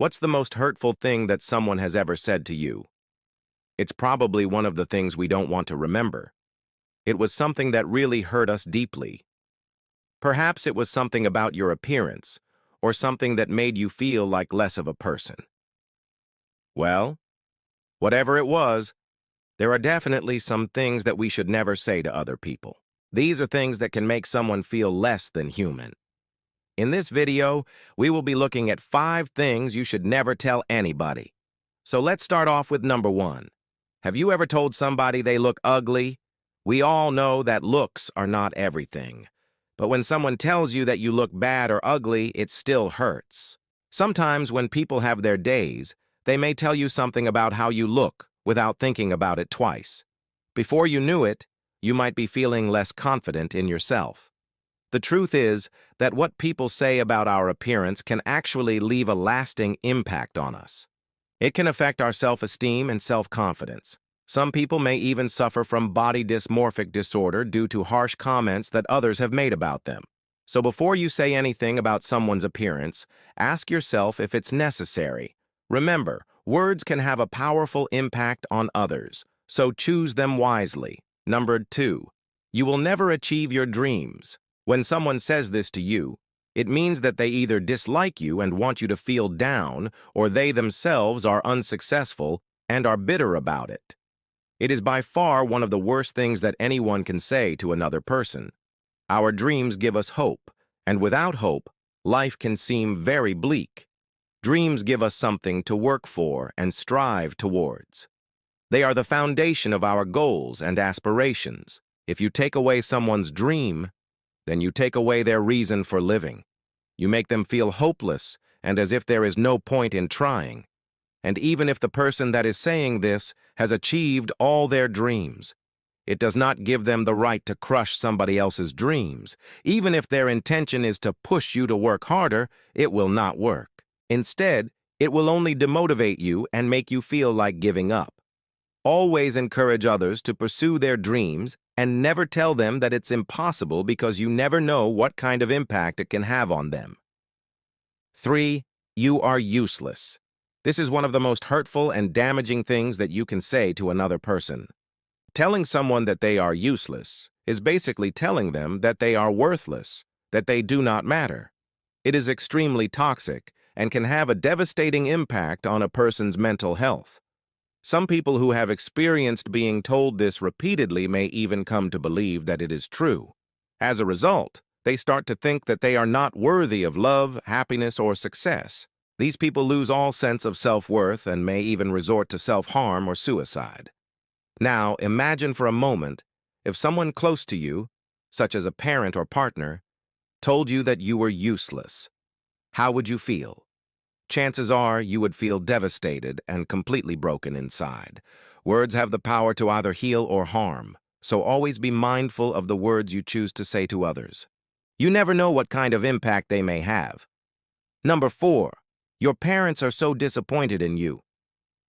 What's the most hurtful thing that someone has ever said to you? It's probably one of the things we don't want to remember. It was something that really hurt us deeply. Perhaps it was something about your appearance, or something that made you feel like less of a person. Well, whatever it was, there are definitely some things that we should never say to other people. These are things that can make someone feel less than human. In this video, we will be looking at 5 things you should never tell anybody. So let's start off with number 1. Have you ever told somebody they look ugly? We all know that looks are not everything. But when someone tells you that you look bad or ugly, it still hurts. Sometimes when people have their days, they may tell you something about how you look without thinking about it twice. Before you knew it, you might be feeling less confident in yourself. The truth is that what people say about our appearance can actually leave a lasting impact on us. It can affect our self-esteem and self-confidence. Some people may even suffer from body dysmorphic disorder due to harsh comments that others have made about them. So before you say anything about someone's appearance, ask yourself if it's necessary. Remember, words can have a powerful impact on others, so choose them wisely. Number 2, you will never achieve your dreams. When someone says this to you, it means that they either dislike you and want you to feel down, or they themselves are unsuccessful and are bitter about it. It is by far one of the worst things that anyone can say to another person. Our dreams give us hope, and without hope, life can seem very bleak. Dreams give us something to work for and strive towards. They are the foundation of our goals and aspirations. If you take away someone's dream, then you take away their reason for living. You make them feel hopeless and as if there is no point in trying. And even if the person that is saying this has achieved all their dreams, it does not give them the right to crush somebody else's dreams. Even if their intention is to push you to work harder, it will not work. Instead, it will only demotivate you and make you feel like giving up. Always encourage others to pursue their dreams and never tell them that it's impossible because you never know what kind of impact it can have on them. 3. You are useless. This is one of the most hurtful and damaging things that you can say to another person. Telling someone that they are useless is basically telling them that they are worthless, that they do not matter. It is extremely toxic and can have a devastating impact on a person's mental health. Some people who have experienced being told this repeatedly may even come to believe that it is true. As a result, they start to think that they are not worthy of love, happiness, or success. These people lose all sense of self-worth and may even resort to self-harm or suicide. Now, imagine for a moment if someone close to you, such as a parent or partner, told you that you were useless. How would you feel? Chances are you would feel devastated and completely broken inside. Words have the power to either heal or harm, so always be mindful of the words you choose to say to others. You never know what kind of impact they may have. Number 4, your parents are so disappointed in you.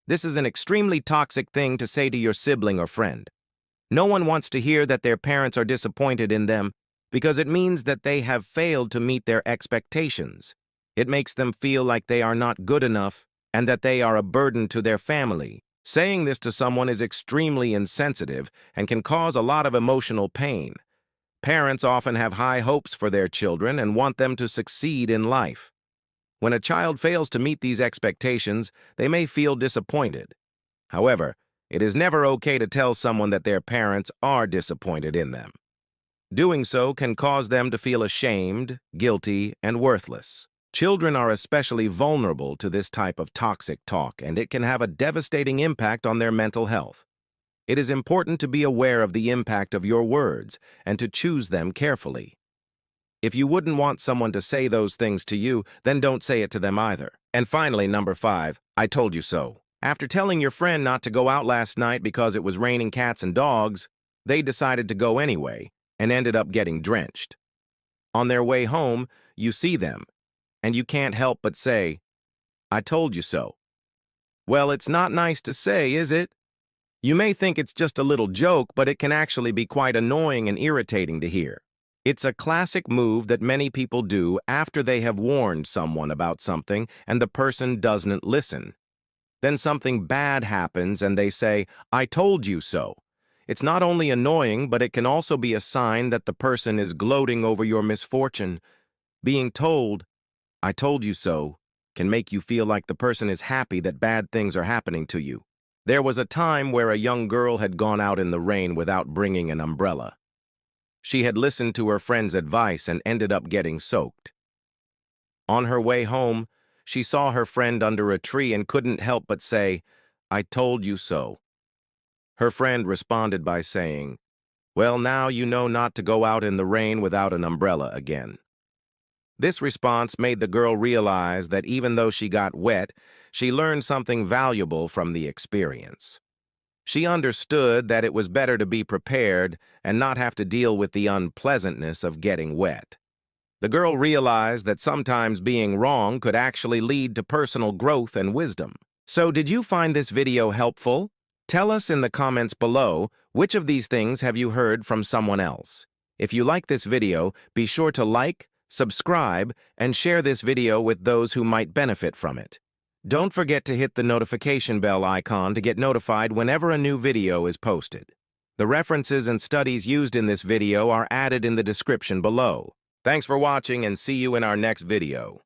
This is an extremely toxic thing to say to your sibling or friend. No one wants to hear that their parents are disappointed in them because it means that they have failed to meet their expectations. It makes them feel like they are not good enough and that they are a burden to their family. Saying this to someone is extremely insensitive and can cause a lot of emotional pain. Parents often have high hopes for their children and want them to succeed in life. When a child fails to meet these expectations, they may feel disappointed. However, it is never okay to tell someone that their parents are disappointed in them. Doing so can cause them to feel ashamed, guilty, and worthless. Children are especially vulnerable to this type of toxic talk, and it can have a devastating impact on their mental health. It is important to be aware of the impact of your words and to choose them carefully. If you wouldn't want someone to say those things to you, then don't say it to them either. And finally, number 5, I told you so. After telling your friend not to go out last night because it was raining cats and dogs, they decided to go anyway and ended up getting drenched. On their way home, you see them, and you can't help but say, "I told you so." Well, it's not nice to say, is it? You may think it's just a little joke, but it can actually be quite annoying and irritating to hear. It's a classic move that many people do after they have warned someone about something and the person doesn't listen. Then something bad happens and they say, "I told you so." It's not only annoying, but it can also be a sign that the person is gloating over your misfortune. Being told, "I told you so," can make you feel like the person is happy that bad things are happening to you. There was a time where a young girl had gone out in the rain without bringing an umbrella. She had listened to her friend's advice and ended up getting soaked. On her way home, she saw her friend under a tree and couldn't help but say, "I told you so." Her friend responded by saying, "Well, now you know not to go out in the rain without an umbrella again." This response made the girl realize that even though she got wet, she learned something valuable from the experience. She understood that it was better to be prepared and not have to deal with the unpleasantness of getting wet. The girl realized that sometimes being wrong could actually lead to personal growth and wisdom. So, did you find this video helpful? Tell us in the comments below, which of these things have you heard from someone else? If you like this video, be sure to like, subscribe, and share this video with those who might benefit from it. Don't forget to hit the notification bell icon to get notified whenever a new video is posted. The references and studies used in this video are added in the description below. Thanks for watching and see you in our next video.